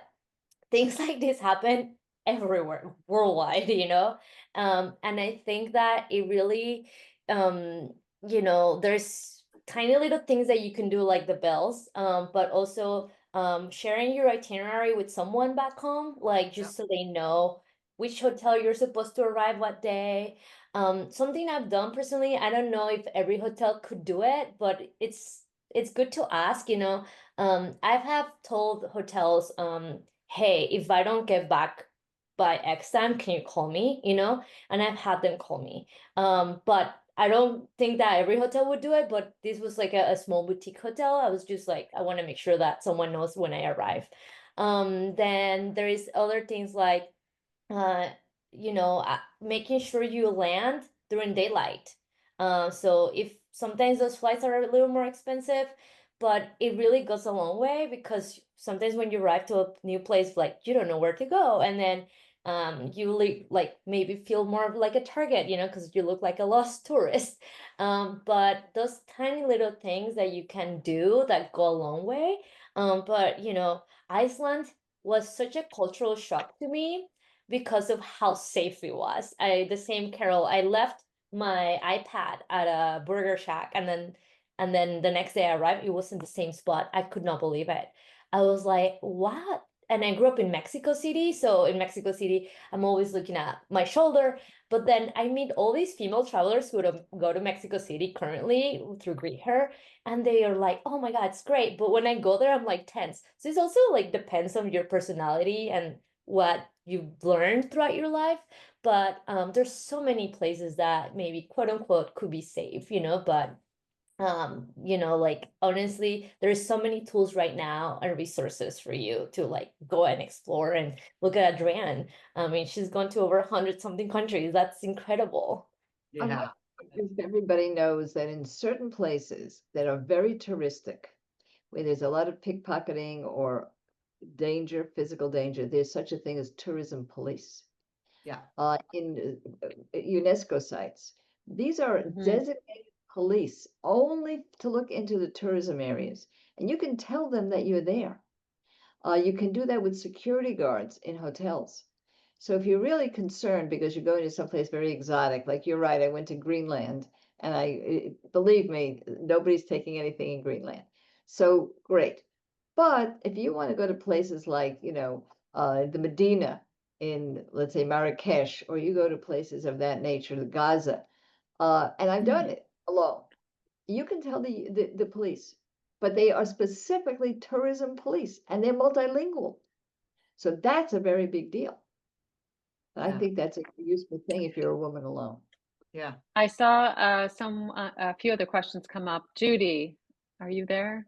things like this happen everywhere, worldwide, you know? And I think that it really, you know, there's tiny little things that you can do, like the bells, but also sharing your itinerary with someone back home, like just so they know which hotel you're supposed to arrive what day. Something I've done personally, I don't know if every hotel could do it, but it's good to ask, you know. I have told hotels, hey, if I don't get back by X time, can you call me? You know, and I've had them call me. But I don't think that every hotel would do it, but this was like a small boutique hotel. I was just like, I want to make sure that someone knows when I arrive. Then there is other things like uh, you know, making sure you land during daylight. So if sometimes those flights are a little more expensive, but it really goes a long way, because sometimes when you arrive to a new place, like you don't know where to go, and then you like maybe feel more of like a target, you know, because you look like a lost tourist. But those tiny little things that you can do that go a long way. But you know, Iceland was such a cultural shock to me because of how safe it was. The same Carol, I left my iPad at a burger shack, and then the next day I arrived, it was in the same spot. I could not believe it. I was like, what? and I grew up in Mexico City. So in Mexico City, I'm always looking at my shoulder. But then I meet all these female travelers who go to Mexico City currently through Greether, and they are like, oh my God, it's great. But when I go there, I'm like tense. So it's also like depends on your personality and what you've learned throughout your life. But there's so many places that maybe quote unquote could be safe, but like honestly, there's so many tools right now and resources for you to like go and explore. And look at Adrienne. I mean, she's gone to over 100 something countries. That's incredible. Yeah. Everybody knows that in certain places that are very touristic, where there's a lot of pickpocketing or danger, physical danger, there's such a thing as tourism police. Yeah. In UNESCO sites. These are Mhm. designated police only to look into the tourism areas, and you can tell them that you're there. You can do that with security guards in hotels. So if you're really concerned because you're going to someplace very exotic, like you're right, I went to Greenland, and believe me, nobody's taking anything in Greenland. So great. But if you want to go to places like, the Medina in, let's say, Marrakesh, or you go to places of that nature, the Gaza, and I've done it alone, you can tell the police, but they are specifically tourism police, and they're multilingual. So that's a very big deal. I Yeah. think that's a useful thing if you're a woman alone. Yeah. I saw a few other questions come up. Judy, are you there?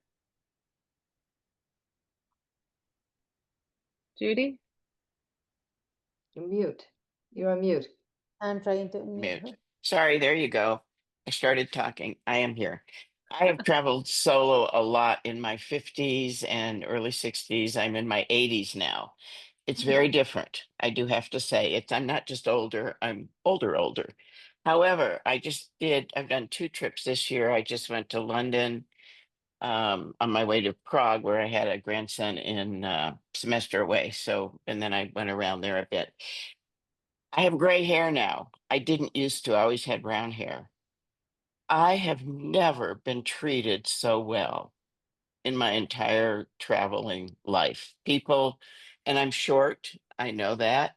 Judy? You're mute. You're on mute. I'm trying to unmute Mute. her. Sorry, there you go. I started talking. I am here. I have traveled solo a lot in my 50s and early 60s. I'm in my 80s now. It's very different. I do have to say it. I'm not just older, I'm older. However, I've done 2 trips this year. I just went to London on my way to Prague, where I had a grandson in semester away. So, and then I went around there a bit. I have gray hair now. I didn't used to. I always had brown hair. I have never been treated so well in my entire traveling life. People, and I'm short, I know that.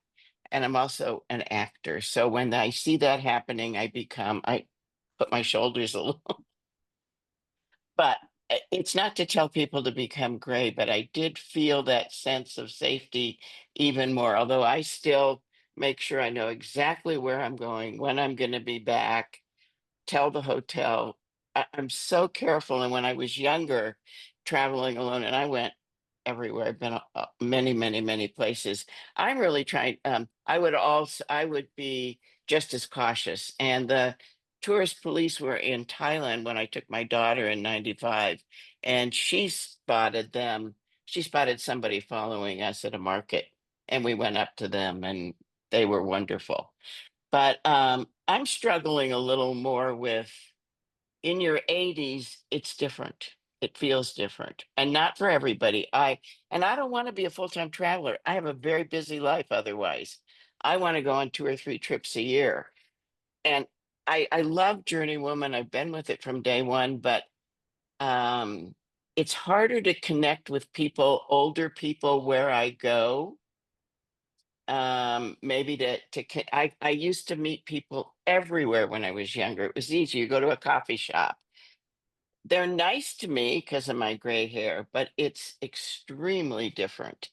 And I'm also an actor. So when I see that happening, I put my shoulders a little, but it's not to tell people to become gray, but I did feel that sense of safety even more, although I still make sure I know exactly where I'm going, when I'm going to be back, tell the hotel. I'm so careful. And when I was younger, traveling alone, and I went everywhere. I've been many places. I'm really trying. I would be just as cautious. And the tourist police were in Thailand when I took my daughter in '95, and she spotted them. She spotted somebody following us at a market, and we went up to them, and they were wonderful. But I'm struggling a little more with in your 80s, it's different. It feels different and not for everybody. I don't want to be a full-time traveler. I have a very busy life otherwise. I want to go on 2 or 3 trips a year. And I love JourneyWoman. I've been with it from day one, but it's harder to connect with people, older people where I go. Maybe I used to meet people everywhere when I was younger. It was easy. You go to a coffee shop. They're nice to me because of my gray hair, but it's extremely different.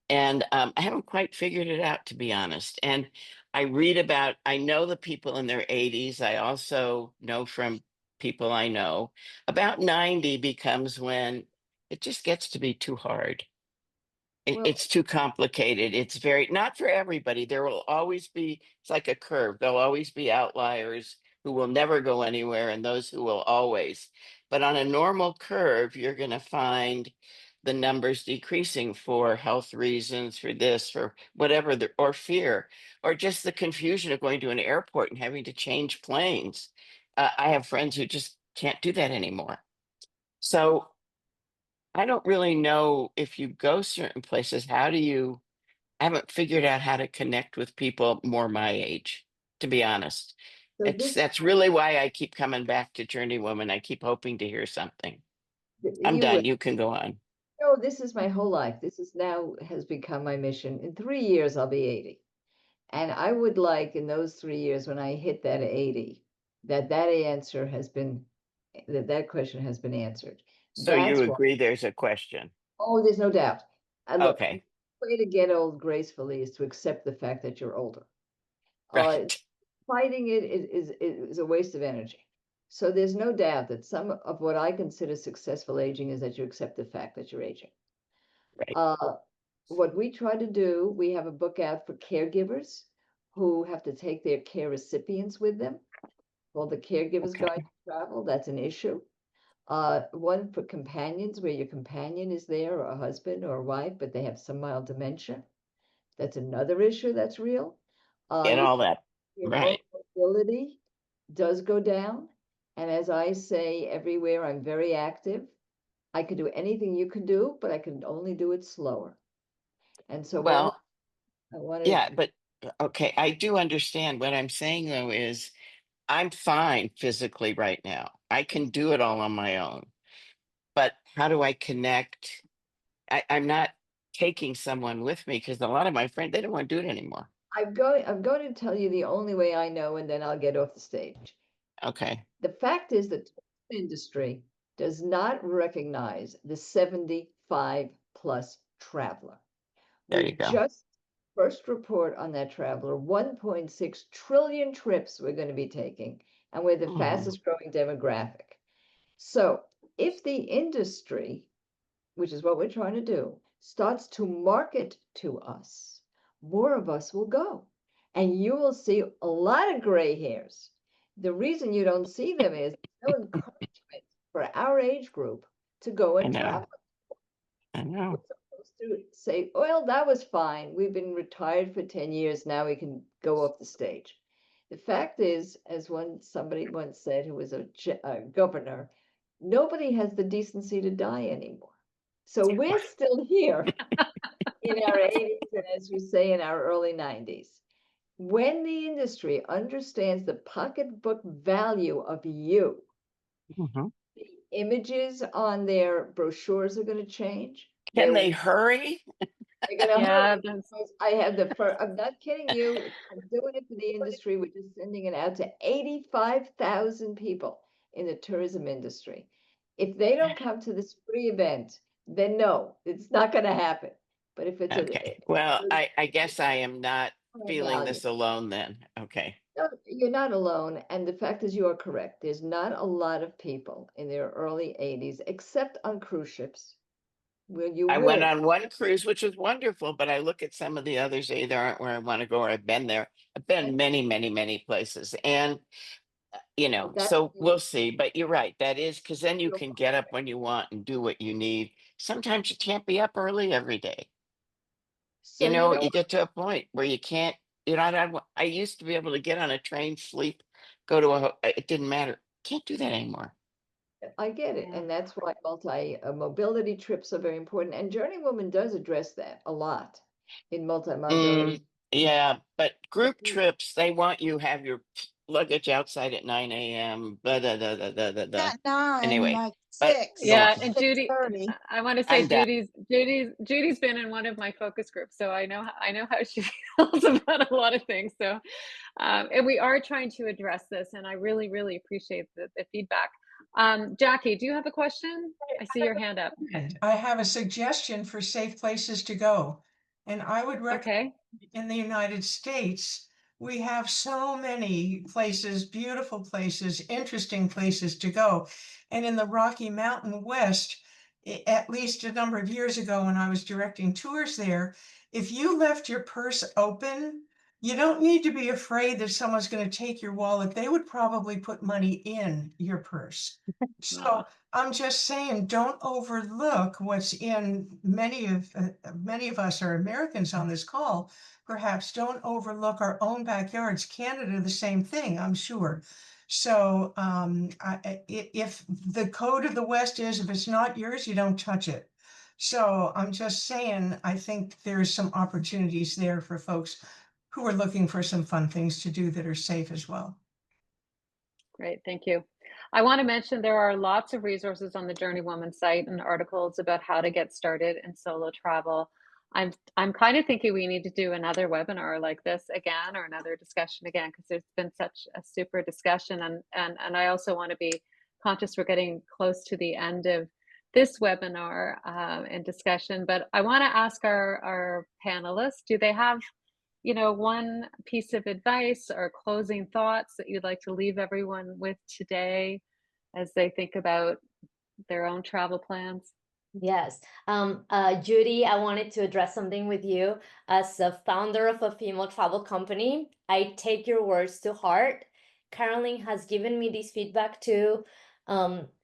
And I haven't quite figured it out, to be honest. And I know the people in their 80s. I also know from people I know about 90 becomes when it just gets to be too hard. Well, It's too complicated. It's very, not for everybody. There will always be, it's like a curve. There'll always be outliers who will never go anywhere and those who will always. But on a normal curve, you're going to find the numbers decreasing for health reasons, for this, for whatever, or fear, or just the confusion of going to an airport and having to change planes. I have friends who just can't do that anymore. So I don't really know if you go certain places, I haven't figured out how to connect with people more my age, to be honest. so That's really why I keep coming back to JourneyWoman. I keep hoping to hear something. I'm you will. done. You can go on. know, this is my whole life. This is now has become my mission. In 3 years, I'll be 80. And I would like in those 3 years when I hit that 80, that answer has been, that question has been answered. So you That's why, agree there's a question? oh, there's no doubt. Look, Okay, the way to get old gracefully is to accept the fact that you're older. right. Fighting it is a waste of energy. So there's no doubt that some of what I consider successful aging is that you accept the fact that you're aging. Right. What we try to do, we have a book out for caregivers who have to take their care recipients with them, called the Caregiver's Okay. Guide to Travel. That's an issue. One for companions, where your companion is there, or a husband or a wife, but they have some mild dementia. That's another issue that's real. And all that. Your Right. mobility does go down. And as I say everywhere, I'm very active. I could do anything you can do, but I can only do it slower. And so Well, I wanted yeah, but okay, I do understand. What I'm saying though is I'm fine physically right now. I can do it all on my own. But how do I connect? I'm not taking someone with me because a lot of my friends, they don't want to do it anymore. I'm going to tell you the only way I know, and then I'll get off the stage. Okay. The fact is that the industry does not recognize the 75 plus traveler. There We you go. just first report on that traveler, 1.6 trillion trips we're going to be taking, and we're the Mhm. fastest growing demographic. So if the industry, which is what we're trying to do, starts to market to us, more of us will go. And you will see a lot of gray hairs. The reason you don't see them is no encouragement for our age group to go I and know. travel. I We're know. supposed to say, well, that was fine. We've been retired for 10 years. Now we can go off the stage. The fact is, as somebody once said, who was a governor, nobody has the decency to die anymore. So we're still here in our 80s, and as you say, in our early 90s. When the industry understands the pocketbook value of you, Mhm. the images on their brochures are going to change. Can they hurry? They're going to Yeah, hurry. Because I have the first, I'm not kidding you. I'm doing it for the industry. We're just sending it out to 85,000 people in the tourism industry. If they don't come to this free event, then no, it's not going to happen. But if it's Okay. Well, I guess I am not feeling value. this alone then. Okay. No, you're not alone. And the fact is, you are correct. There's not a lot of people in their early 80s, except on cruise ships, where you I went will. on one cruise, which was wonderful, but I look at some of the others, they either aren't where I want to go or I've been there. I've been many, many, many places. And, That so is we'll see. But you're right. That is because then you your can get up when you want and do what you need. Sometimes you can't be up early every day. So you know You get to a point where you can't, I used to be able to get on a train, sleep, go to it didn't matter. Can't do that anymore. I get it. Yeah. And that's why mobility trips are very important. And JourneyWoman does address that a lot in multi-mobility. Yeah, but group trips, they want you have your luggage outside at 9 a.m. Blah, da, da, da, da, da, da. Not 9, Anyway, like but 6, go on. Yeah, and Judy, 6:30. I want to say I'm done. Judy's been in one of my focus groups, so I know how she feels about a lot of things. So, and we are trying to address this, and I really, really appreciate the feedback. Jackie, do you have a question? I see your hand up. I have a suggestion for safe places to go. And I would recommend Okay. in the United States, we have so many places, beautiful places, interesting places to go. And in the Rocky Mountain West, at least a number of years ago when I was directing tours there, if you left your purse open, you don't need to be afraid that someone's going to take your wallet. They would probably put money in your purse. So I'm just saying, don't overlook what's in many of us are Americans on this call. Perhaps don't overlook our own backyards. Canada, the same thing, I'm sure. So if the code of the West is, if it's not yours, you don't touch it. So I'm just saying, I think there's some opportunities there for folks who are looking for some fun things to do that are safe as well. Great, thank you. I want to mention there are lots of resources on the JourneyWoman site and articles about how to get started in solo travel. I'm kind of thinking we need to do another webinar like this again, or another discussion again, because there's been such a super discussion, and I also want to be conscious we're getting close to the end of this webinar and discussion. But I want to ask our panelists, do they have, you know, one piece of advice or closing thoughts that you'd like to leave everyone with today as they think about their own travel plans? Yes. Judy, I wanted to address something with you. As a founder of a female travel company, I take your words to heart. Caroline has given me this feedback too.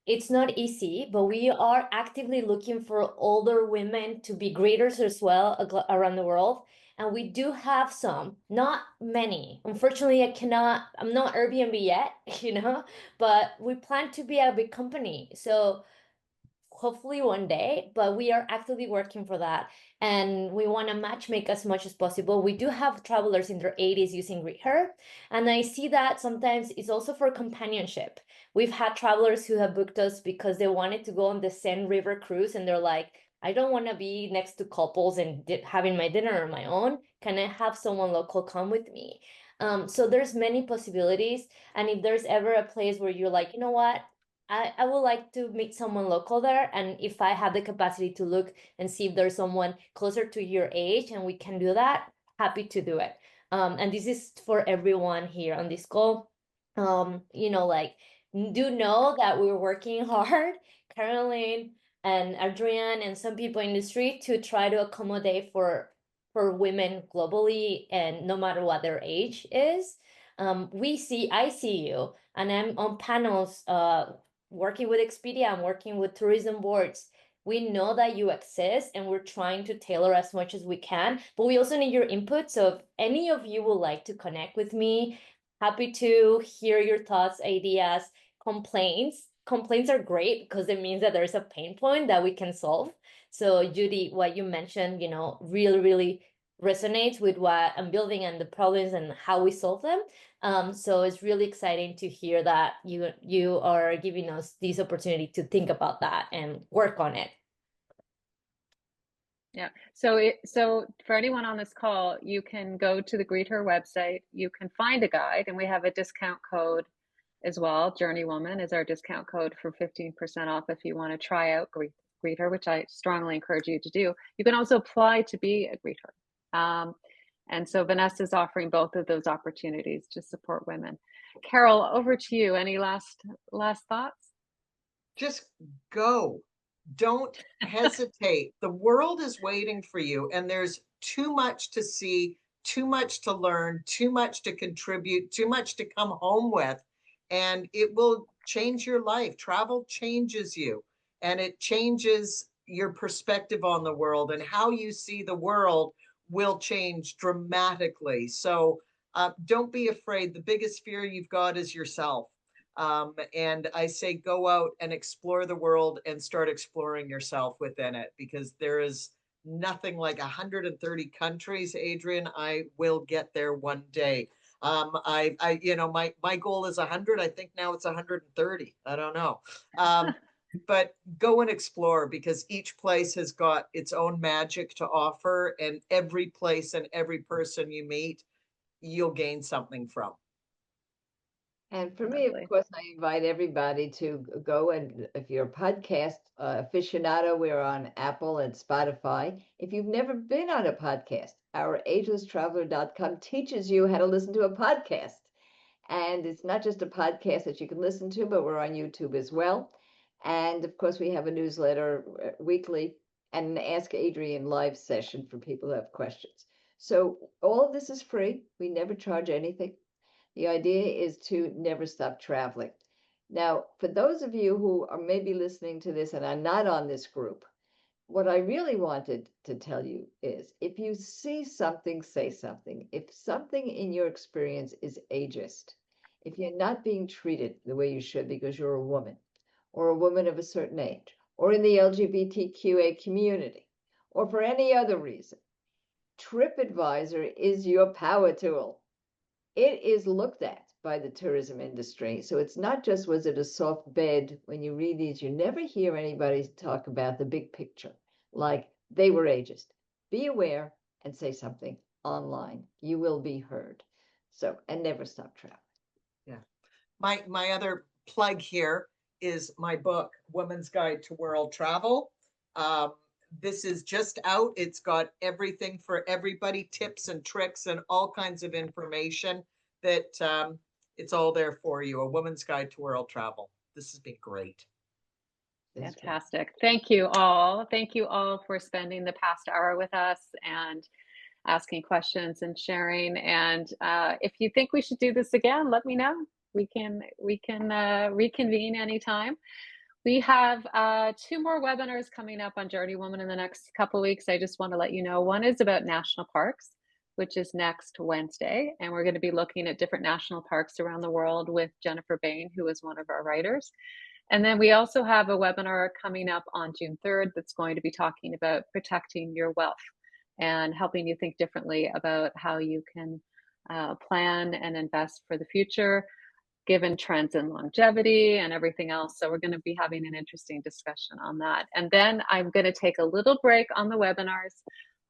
It's not easy, but we are actively looking for older women to be greeters as well around the world. And we do have some, not many. Unfortunately, I'm not Airbnb yet, but we plan to be a big company. So hopefully one day, but we are actively working for that. And we want to matchmake as much as possible. We do have travelers in their 80s using Greether. And I see that sometimes it's also for companionship. We've had travelers who have booked us because they wanted to go on the Seine River cruise, and they're like, I don't want to be next to couples and having my dinner on my own. Can I have someone local come with me? So there's many possibilities. And if there's ever a place where you're like, you know what, I would like to meet someone local there. And if I have the capacity to look and see if there's someone closer to your age and we can do that, happy to do it. And this is for everyone here on this call. Like, do know that we're working hard, Caroline and Adrienne and some people in the street, to try to accommodate for women globally, and no matter what their age is. I see you, and I'm on panels working with Expedia, I'm working with tourism boards. We know that you exist, and we're trying to tailor as much as we can, but we also need your input. So if any of you would like to connect with me, happy to hear your thoughts, ideas, complaints. Complaints are great because it means that there's a pain point that we can solve. So Judy, what you mentioned, really, really resonates with what I'm building and the problems and how we solve them. So it's really exciting to hear that you are giving us this opportunity to think about that and work on it. Yeah. So for anyone on this call, you can go to the Greether website. You can find a guide, and we have a discount code as well. JourneyWoman is our discount code for 15% off if you want to try out Greether, which I strongly encourage you to do. You can also apply to be a Greether. And so Vanessa's offering both of those opportunities to support women. Carol, over to you. Any last thoughts? Just go. Don't hesitate. The world is waiting for you, and there's too much to see, too much to learn, too much to contribute, too much to come home with, and it will change your life. Travel changes you, and it changes your perspective on the world, and how you see the world will change dramatically. So don't be afraid. The biggest fear you've got is yourself. And I say go out and explore the world and start exploring yourself within it, because there is nothing like 130 countries, Adrienne. I will get there one day. My goal is 100. I think now it's 130. I don't know. But go and explore, because each place has got its own magic to offer, and every place and every person you meet, you'll gain something from. And for me, of Lovely. course, I invite everybody to go, and if you're a podcast aficionado, we're on Apple and Spotify. If you've never been on a podcast, our agelesstraveler.com teaches you how to listen to a podcast. And it's not just a podcast that you can listen to, but we're on YouTube as well. And of course, we have a newsletter weekly and an Ask Adrienne live session for people who have questions. So all of this is free. We never charge anything. The idea is to never stop traveling. Now, for those of you who are maybe listening to this and are not on this group, what I really wanted to tell you is, if you see something, say something. If something in your experience is ageist, if you're not being treated the way you should because you're a woman, or a woman of a certain age, or in the LGBTQA community, or for any other reason, TripAdvisor is your power tool. It is looked at by the tourism industry. So it's not just was it a soft bed. When you read these, you never hear anybody talk about the big picture, like they were ageist. Be aware and say something online. You will be heard. So, and never stop traveling. Yeah. My other plug here is my book, Woman's Guide to World Travel. This is just out. It's got everything for everybody, tips and tricks and all kinds of information that it's all there for you. A Woman's Guide to World Travel. This has been great. Fantastic. Thank you all. Thank you all for spending the past hour with us and asking questions and sharing. And if you think we should do this again, let me know. We can reconvene anytime. We have 2 more webinars coming up on JourneyWoman in the next couple of weeks. I just want to let you know. One is about national parks, which is next Wednesday. And we're going to be looking at different national parks around the world with Jennifer Bain, who is one of our writers. And then we also have a webinar coming up on June 3rd that's going to be talking about protecting your wealth and helping you think differently about how you can plan and invest for the future, given trends in longevity and everything else. So we're going to be having an interesting discussion on that. And then I'm going to take a little break on the webinars.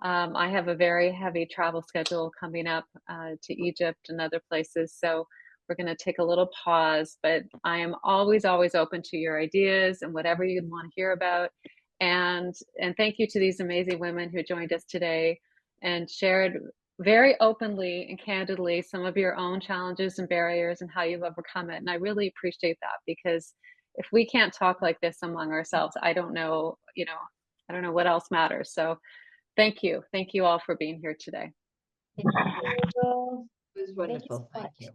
I have a very heavy travel schedule coming up to Egypt and other places. So we're going to take a little pause, but I am always open to your ideas and whatever you want to hear about. And thank you to these amazing women who joined us today and shared very openly and candidly some of your own challenges and barriers and how you've overcome it. And I really appreciate that, because if we can't talk like this among ourselves, I don't know, I don't know what else matters. So thank you. Thank you all for being here today. It was wonderful. Thank you so Thank much. you.